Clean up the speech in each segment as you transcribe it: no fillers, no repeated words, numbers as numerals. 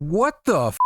What the f?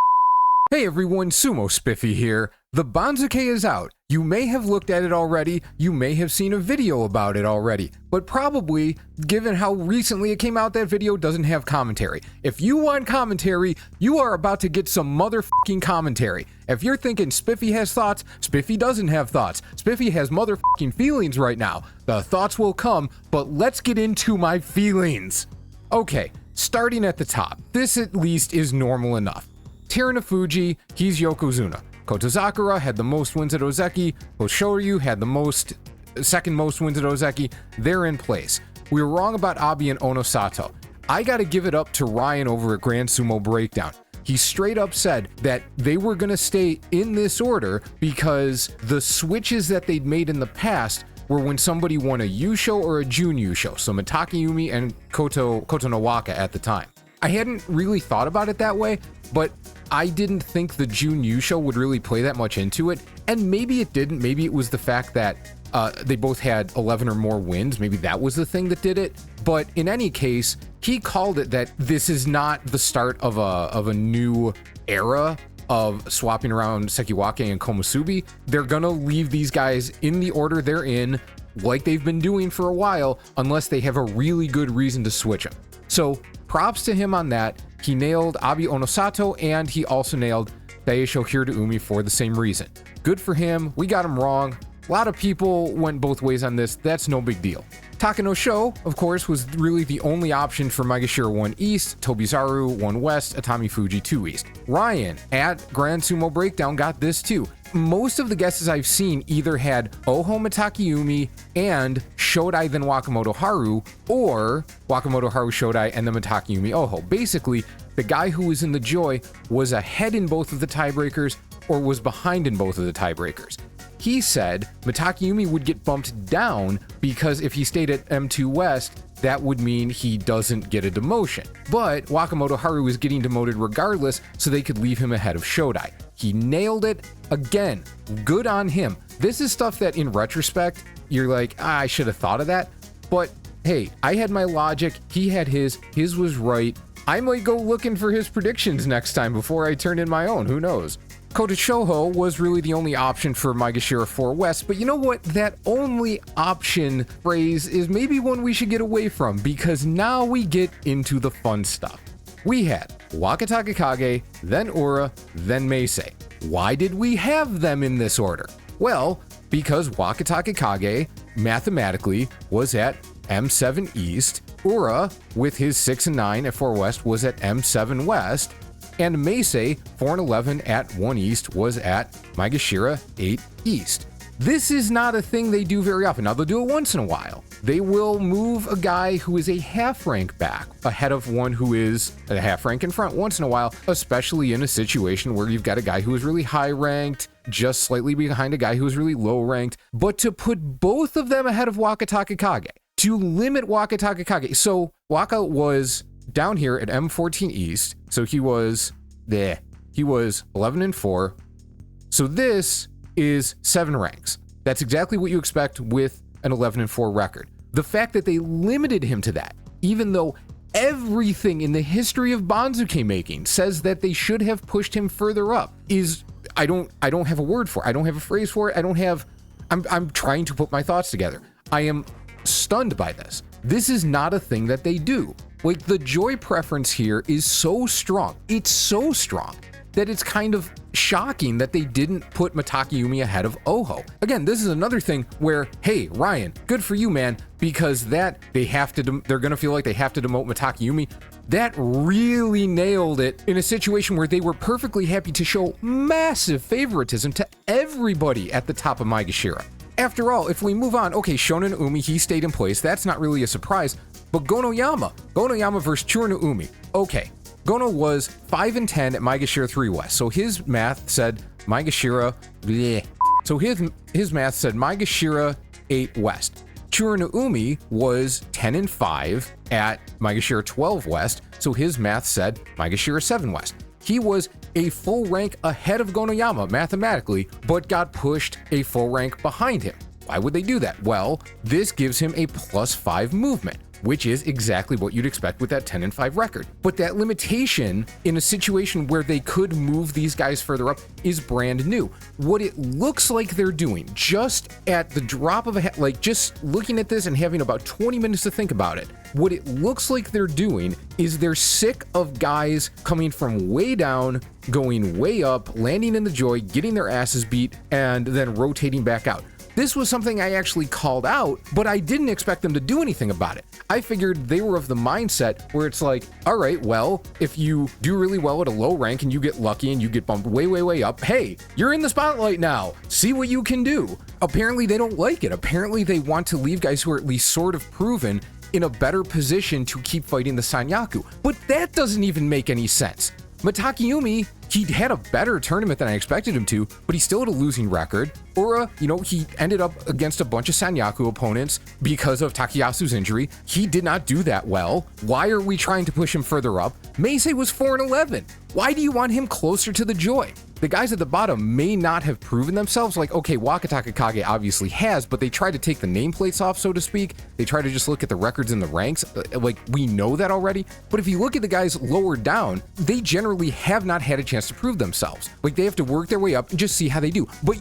Hey everyone, Sumo Spiffy here. The Banzuke is out. You may have looked at it already, you may have seen a video about it already, but probably, given how recently it came out, that video doesn't have commentary. If you want commentary, you are about to get some motherfucking commentary. If you're thinking Spiffy has thoughts, Spiffy doesn't have thoughts. Spiffy has motherfucking feelings right now. The thoughts will come, but let's get into my feelings. Okay, starting at the top. This at least is normal enough. Teruno Fuji, he's Yokozuna. Kotozakura had the most wins at Ozeki. Hoshoryu had the second most wins at Ozeki. They're in place. We were wrong about Abi and Onosato. I gotta give it up to Ryan over at Grand Sumo Breakdown. He straight up said that they were gonna stay in this order because the switches that they'd made in the past were when somebody won a Yusho or a Jun Yusho, so Mitakeumi and Koto Nowaka at the time. I hadn't really thought about it that way, but I didn't think the Jun Yusho would really play that much into it, and maybe it didn't. Maybe it was the fact that they both had 11 or more wins. Maybe that was the thing that did it. But in any case, he called it that this is not the start of a new era of swapping around Sekiwake and Komusubi. They're gonna leave these guys in the order they're in, like they've been doing for a while, unless they have a really good reason to switch them. So props to him on that. He nailed Abi Onosato, and he also nailed Daisho Hiraumi for the same reason. Good for him. We got him wrong. A lot of people went both ways on this. That's no big deal. Takano Sho, of course, was really the only option for Maegashira 1 East, Tobizaru 1 West, Atami Fuji 2 East. Ryan at Grand Sumo Breakdown got this too. Most of the guesses I've seen either had Oho Mitakeumi and Shodai then Wakamoto Haru, or Wakamoto Haru Shodai and then Mitakeumi Oho. Basically, the guy who was in the Joy was ahead in both of the tiebreakers or was behind in both of the tiebreakers. He said Mitakeumi would get bumped down because if he stayed at M2 West, that would mean he doesn't get a demotion. But Wakamoto Haru was getting demoted regardless, so they could leave him ahead of Shodai. He nailed it. Again, good on him. This is stuff that in retrospect, you're like, I should have thought of that. But hey, I had my logic, he had his was right. I might go looking for his predictions next time before I turn in my own, who knows? Kota Shoho was really the only option for Maegashira 4 West, but you know what? That only option phrase is maybe one we should get away from, because now we get into the fun stuff. We had Wakatake Kage, then Ura, then Meisei. Why did we have them in this order? Well, because Wakatake Kage mathematically was at M7 East, Ura with his 6 and 9 at 4 West was at M7 West, and Meisei, 4 and 11 at 1 East, was at Maegashira 8 East. This is not a thing they do very often. Now, they'll do it once in a while. They will move a guy who is a half rank back ahead of one who is a half rank in front once in a while, especially in a situation where you've got a guy who is really high ranked, just slightly behind a guy who is really low ranked. But to put both of them ahead of Wakatake Kage, to limit Wakatake Kage. So Waka was down here at M14 East, so he was 11 and 4. So this is 7 ranks. That's exactly what you expect with an 11 and 4 record. The fact that they limited him to that, even though everything in the history of Banzuke making says that they should have pushed him further up, is I don't have a word for it. I don't have a phrase for it. I'm trying to put my thoughts together. I am stunned by this. This is not a thing that they do. Like, the joy preference here is so strong. It's so strong that it's kind of shocking that they didn't put Mitakeumi ahead of Oho. Again, this is another thing where, hey, Ryan, good for you, man, because they're gonna feel like they have to demote Mitakeumi. That really nailed it in a situation where they were perfectly happy to show massive favoritism to everybody at the top of Maegashira. After all, if we move on, okay, Shonen Umi, he stayed in place. That's not really a surprise. But Gonoyama versus Churno Umi. Okay, Gono was 5 and 10 at Maegashira 3 West. So his math said Maegashira, bleh. So his math said Maegashira 8 West. Churno Umi was 10 and 5 at Maegashira 12 West. So his math said Maegashira 7 West. He was a full rank ahead of Gonoyama mathematically, but got pushed a full rank behind him. Why would they do that? Well, this gives him a +5 movement. which is exactly what you'd expect with that 10-5 record. But that limitation in a situation where they could move these guys further up is brand new. What it looks like they're doing, just at the drop of a hat, like just looking at this and having about 20 minutes to think about it, what it looks like they're doing is they're sick of guys coming from way down, going way up, landing in the joy, getting their asses beat, and then rotating back out. This was something I actually called out, but I didn't expect them to do anything about it. I figured they were of the mindset where it's like, all right, well, if you do really well at a low rank and you get lucky and you get bumped way, way, way up, hey, you're in the spotlight now. See what you can do. Apparently they don't like it. Apparently they want to leave guys who are at least sort of proven in a better position to keep fighting the Sanyaku. But that doesn't even make any sense. Mitakeumi, he had a better tournament than I expected him to, but he still had a losing record. Ura, he ended up against a bunch of Sanyaku opponents because of Takayasu's injury. He did not do that well. Why are we trying to push him further up? Meisei was 4-11. Why do you want him closer to the joy? The guys at the bottom may not have proven themselves. Like, okay, Wakataka Kage obviously has, but they try to take the nameplates off, so to speak. They try to just look at the records in the ranks. Like, we know that already. But if you look at the guys lower down, they generally have not had a chance to prove themselves. Like, they have to work their way up and just see how they do. But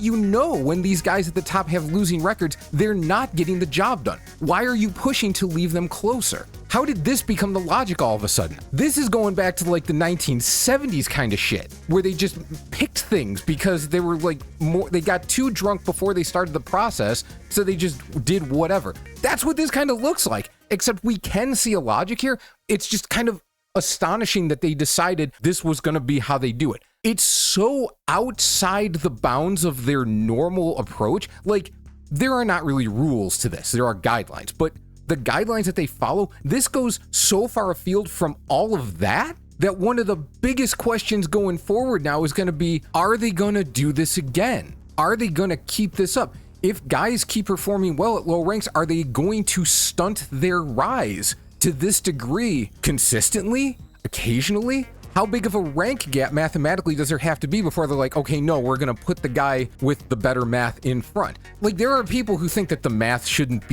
when these guys at the top have losing records, they're not getting the job done. Why are you pushing to leave them closer? How did this become the logic all of a sudden? This is going back to like the 1970s kind of shit, where they just picked things because they were like they got too drunk before they started the process, so they just did whatever. That's what this kind of looks like, except we can see a logic here. It's just kind of astonishing that they decided this was going to be how they do it. It's so outside the bounds of their normal approach. Like, there are not really rules to this. There are guidelines, but the guidelines that they follow, this goes so far afield from all of that one of the biggest questions going forward now is going to be, are they going to do this again? Are they going to keep this up? If guys keep performing well at low ranks, are they going to stunt their rise to this degree consistently, occasionally? How big of a rank gap mathematically does there have to be before they're like, okay, no, we're going to put the guy with the better math in front? Like, there are people who think that the math shouldn't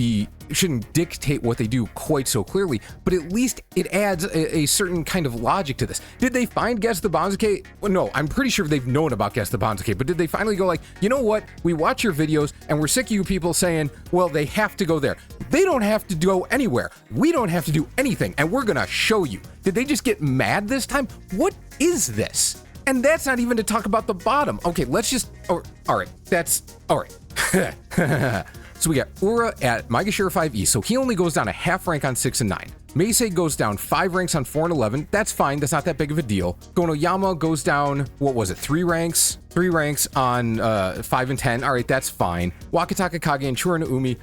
dictate what they do quite so clearly, but at least it adds a certain kind of logic to this. Did they find Guess the Banzuke? Well, no, I'm pretty sure they've known about Guess the Banzuke, but did they finally go like, you know what? We watch your videos and we're sick of you people saying, well, they have to go there. They don't have to go anywhere. We don't have to do anything, and we're gonna show you. Did they just get mad this time? What is this? And that's not even to talk about the bottom. Okay, let's just, all right, that's, all right. So we got Ura at Maegashira 5E, so he only goes down a half rank on 6 and 9. Meisei goes down 5 ranks on 4 and 11. That's fine. That's not that big of a deal. Gonoyama goes down, 3 ranks? 3 ranks on 5 and 10. All right, that's fine. Wakataka Kage and Chura no Umi,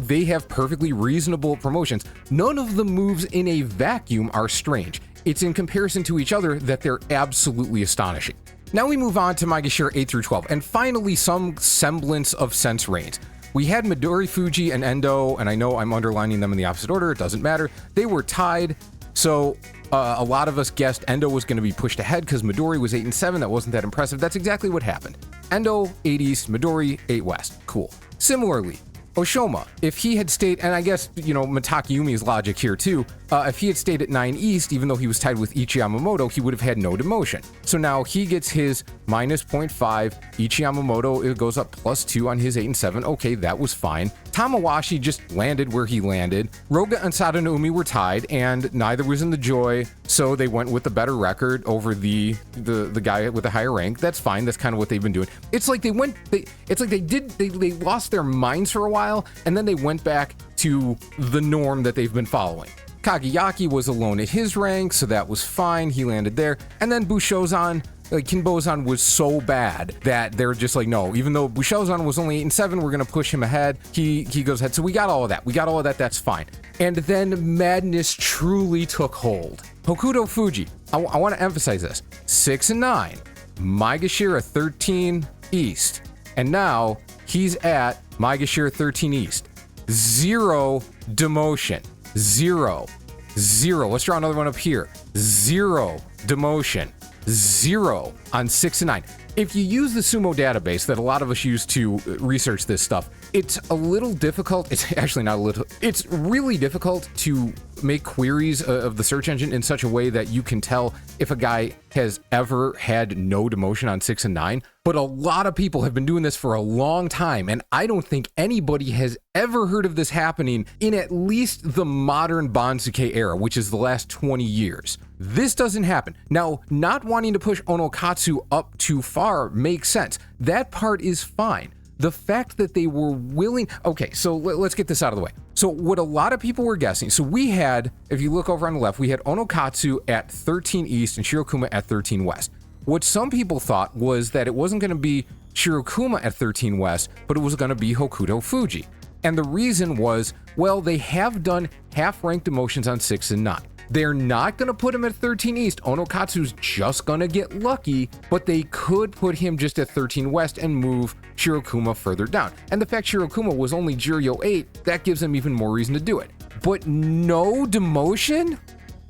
they have perfectly reasonable promotions. None of the moves in a vacuum are strange. It's in comparison to each other that they're absolutely astonishing. Now we move on to Maegashira 8 through 12, and finally some semblance of sense reigns. We had Midori, Fuji, and Endo, and I know I'm underlining them in the opposite order, it doesn't matter. They were tied, so a lot of us guessed Endo was going to be pushed ahead because Midori was 8 and 7. That wasn't that impressive. That's exactly what happened. Endo, 8 East, Midori, 8 West. Cool. Similarly, Oshoma, if he had stayed, and I guess, Mitakeumi's logic here too, if he had stayed at 9 East, even though he was tied with Ichi Yamamoto, he would have had no demotion. So now he gets his minus 0.5, Ichi Yamamoto, it goes up +2 on his 8 and 7. Okay, that was fine. Tamawashi just landed where he landed. Roga and Sada no Umi were tied, and neither was in the joy, so they went with the better record over the guy with the higher rank. That's fine. That's kind of what they've been doing. It's like they lost their minds for a while, and then they went back to the norm that they've been following. Kageyaki was alone at his rank, so that was fine. He landed there. And then Bushozan, Kinbozan was so bad that they're just like, no, even though Bushozan was only 8 and 7, we're going to push him ahead. He goes ahead. So we got all of that. That's fine. And then madness truly took hold. Hokuto Fuji, I want to emphasize this. 6 and 9. Maegashira 13 East. And now he's at Maegashira 13 East. 0 demotion. 0. Let's draw another one up here. 0 demotion. 0 on 6 and 9. If you use the Sumo database that a lot of us use to research this stuff, it's a little difficult. It's actually not a little. It's really difficult to make queries of the search engine in such a way that you can tell if a guy has ever had no demotion on 6 and 9. But a lot of people have been doing this for a long time, and I don't think anybody has ever heard of this happening in at least the modern Banzuke era, which is the last 20 years. This doesn't happen. Now, not wanting to push Onokatsu up too far makes sense. That part is fine. The fact that they were willing... Okay, so let's get this out of the way. So what a lot of people were guessing... So we had, if you look over on the left, we had Onokatsu at 13 East and Shirokuma at 13 West. What some people thought was that it wasn't going to be Shirokuma at 13 West, but it was going to be Hokuto Fuji. And the reason was, well, they have done half-ranked demotions on 6 and 9. They're not going to put him at 13 East. Onokatsu's just going to get lucky, but they could put him just at 13 West and move Shirokuma further down. And the fact Shirokuma was only Juryo 8, that gives them even more reason to do it. But no demotion?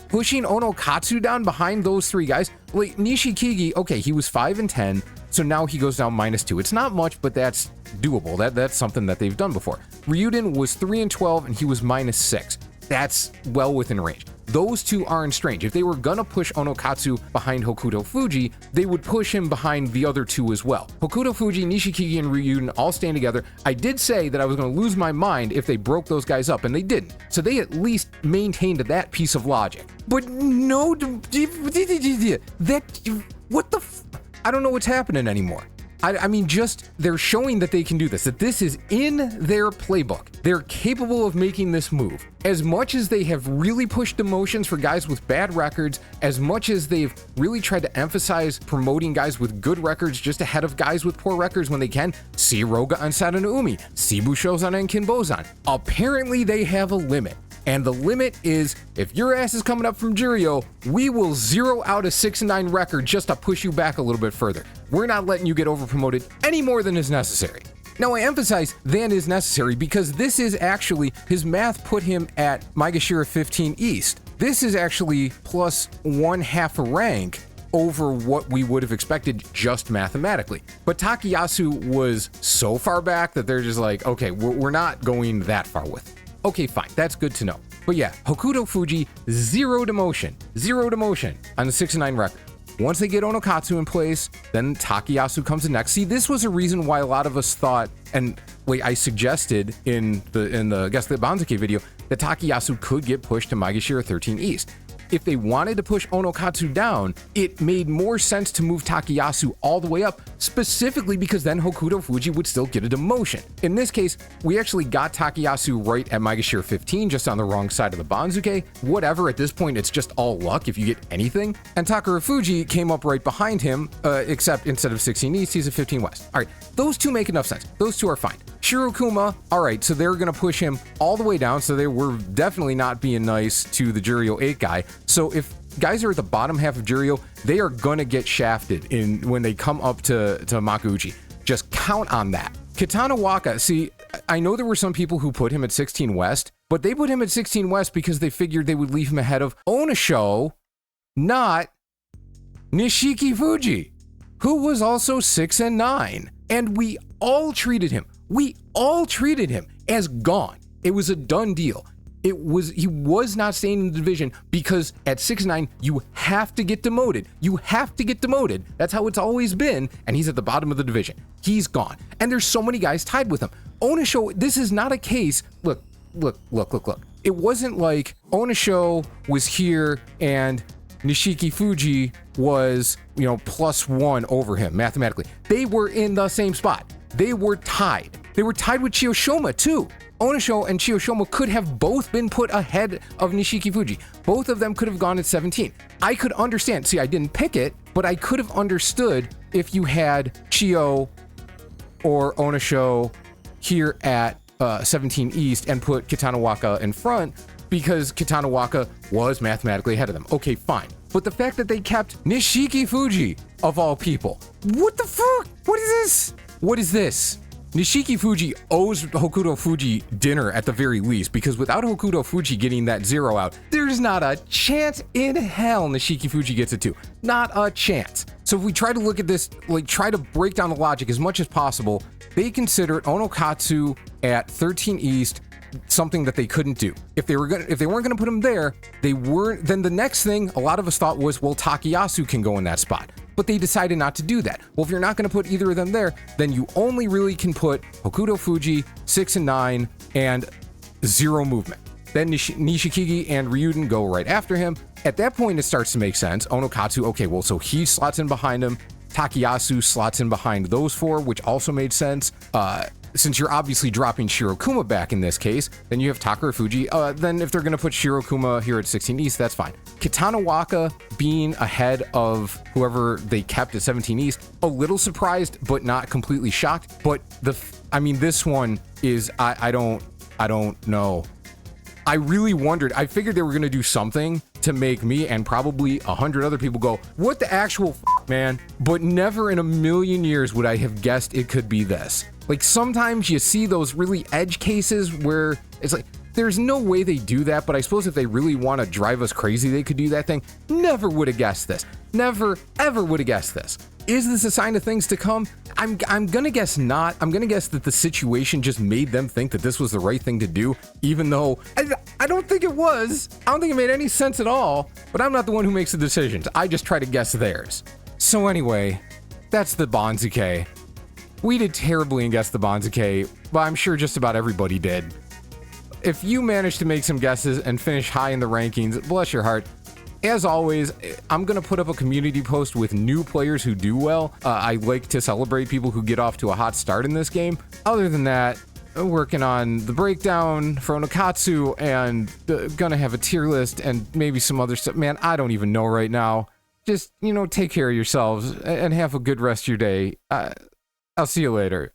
Pushing Onokatsu down behind those three guys? Like Nishikigi, okay, he was 5 and 10, so now he goes down -2. It's not much, but that's doable. That's something that they've done before. Ryuden was 3 and 12, and he was -6. That's well within range. Those two aren't strange. If they were gonna push Onokatsu behind Hokuto Fuji, they would push him behind the other two as well. Hokuto Fuji, Nishikigi, and Ryuden all stand together. I did say that I was gonna lose my mind if they broke those guys up, and they didn't. So they at least maintained that piece of logic. But no, what the I don't know what's happening anymore. I mean, just they're showing that they can do this, that this is in their playbook. They're capable of making this move. As much as they have really pushed demotions for guys with bad records, as much as they've really tried to emphasize promoting guys with good records just ahead of guys with poor records when they can, see Roga on Sadanoumi, see Bushozan and Kinbozan. Apparently they have a limit. And the limit is, if your ass is coming up from Juryo, we will zero out a 6 and 9 record just to push you back a little bit further. We're not letting you get over promoted any more than is necessary. Now, I emphasize than is necessary because this is actually, his math put him at Maegashira 15 East. This is actually plus 1/2 a rank over what we would have expected just mathematically. But Takayasu was so far back that they're just like, okay, we're not going that far with it. Okay, fine, that's good to know. But yeah, Hokuto Fuji, zero demotion on the 6 and 9 record. Once they get Onokatsu in place, then Takayasu comes in next. See, this was a reason why a lot of us thought, and wait, I suggested in the Guess the Banzuke video, that Takayasu could get pushed to Maegashira 13 East. If they wanted to push Onokatsu down, it made more sense to move Takayasu all the way up, specifically because then Hokuto Fuji would still get a demotion. In this case, we actually got Takayasu right at Maegashira 15, just on the wrong side of the Banzuke. Whatever, at this point, it's just all luck if you get anything. And Takara Fuji came up right behind him, except instead of 16 East, he's at 15 West. All right, those two make enough sense. Those two are fine. Shirokuma, all right, so they're going to push him all the way down, so they were definitely not being nice to the Juryo 8 guy. So if guys are at the bottom half of Juryo, they are going to get shafted when they come up to Makuuchi. Just count on that. Kitana Waka, see, I know there were some people who put him at 16 West, but they put him at 16 West because they figured they would leave him ahead of Onisho, not Nishiki Fuji, who was also 6 and 9. And we all treated him as gone. It was a done deal. He was not staying in the division because at 6-9, you have to get demoted. That's how it's always been. And he's at the bottom of the division. He's gone. And there's so many guys tied with him. Onisho, this is not a case. Look. It wasn't like Onisho was here and Nishiki Fuji was, +1 over him mathematically. They were in the same spot. They were tied. They were tied with Chiyoshoma too. Onisho and Chiyoshoma could have both been put ahead of Nishiki Fuji. Both of them could have gone at 17. I could understand. See, I didn't pick it, but I could have understood if you had Chiyo or Onisho here at 17 East and put Kitanawaka in front because Kitanawaka was mathematically ahead of them. Okay, fine. But the fact that they kept Nishiki Fuji, of all people. What the fuck? What is this? Nishiki Fuji owes Hokuto Fuji dinner at the very least, because without Hokuto Fuji getting that 0 out, there's not a chance in hell Nishiki Fuji gets a 2. Not a chance. So if we try to look at this, try to break down the logic as much as possible, they considered Onokatsu at 13 East something that they couldn't do. If they weren't gonna put him there, they weren't. Then the next thing a lot of us thought was, well, Takayasu can go in that spot. But they decided not to do that. Well, if you're not going to put either of them there, then you only really can put Hokuto Fuji, 6 and 9, and 0 movement. Then Nishikigi and Ryuden go right after him. At that point, it starts to make sense. Onokatsu, okay, well, so he slots in behind him. Takayasu slots in behind those 4, which also made sense. Since you're obviously dropping Shirokuma back in this case, then you have Takara Fuji. Then if they're going to put Shirokuma here at 16 East, that's fine. Kitanawaka being ahead of whoever they kept at 17 East, a little surprised, but not completely shocked. But this one is, I don't know. I really wondered. I figured they were going to do something to make me and probably 100 other people go, what the actual man? But never in a million years would I have guessed it could be this. Like, sometimes you see those really edge cases where it's like, there's no way they do that, but I suppose if they really want to drive us crazy, they could do that thing. Never would have guessed this. Never, ever would have guessed this. Is this a sign of things to come? I'm gonna guess not. I'm gonna guess that the situation just made them think that this was the right thing to do, even though I don't think it was. I don't think it made any sense at all, but I'm not the one who makes the decisions. I just try to guess theirs. So anyway, that's the Banzuke. We did terribly in Guess the Banzuke, but I'm sure just about everybody did. If you managed to make some guesses and finish high in the rankings, bless your heart. As always, I'm going to put up a community post with new players who do well. I like to celebrate people who get off to a hot start in this game. Other than that, working on the breakdown for Onokatsu and gonna have a tier list and maybe some other stuff. Man, I don't even know right now. Just, take care of yourselves and have a good rest of your day. I'll see you later.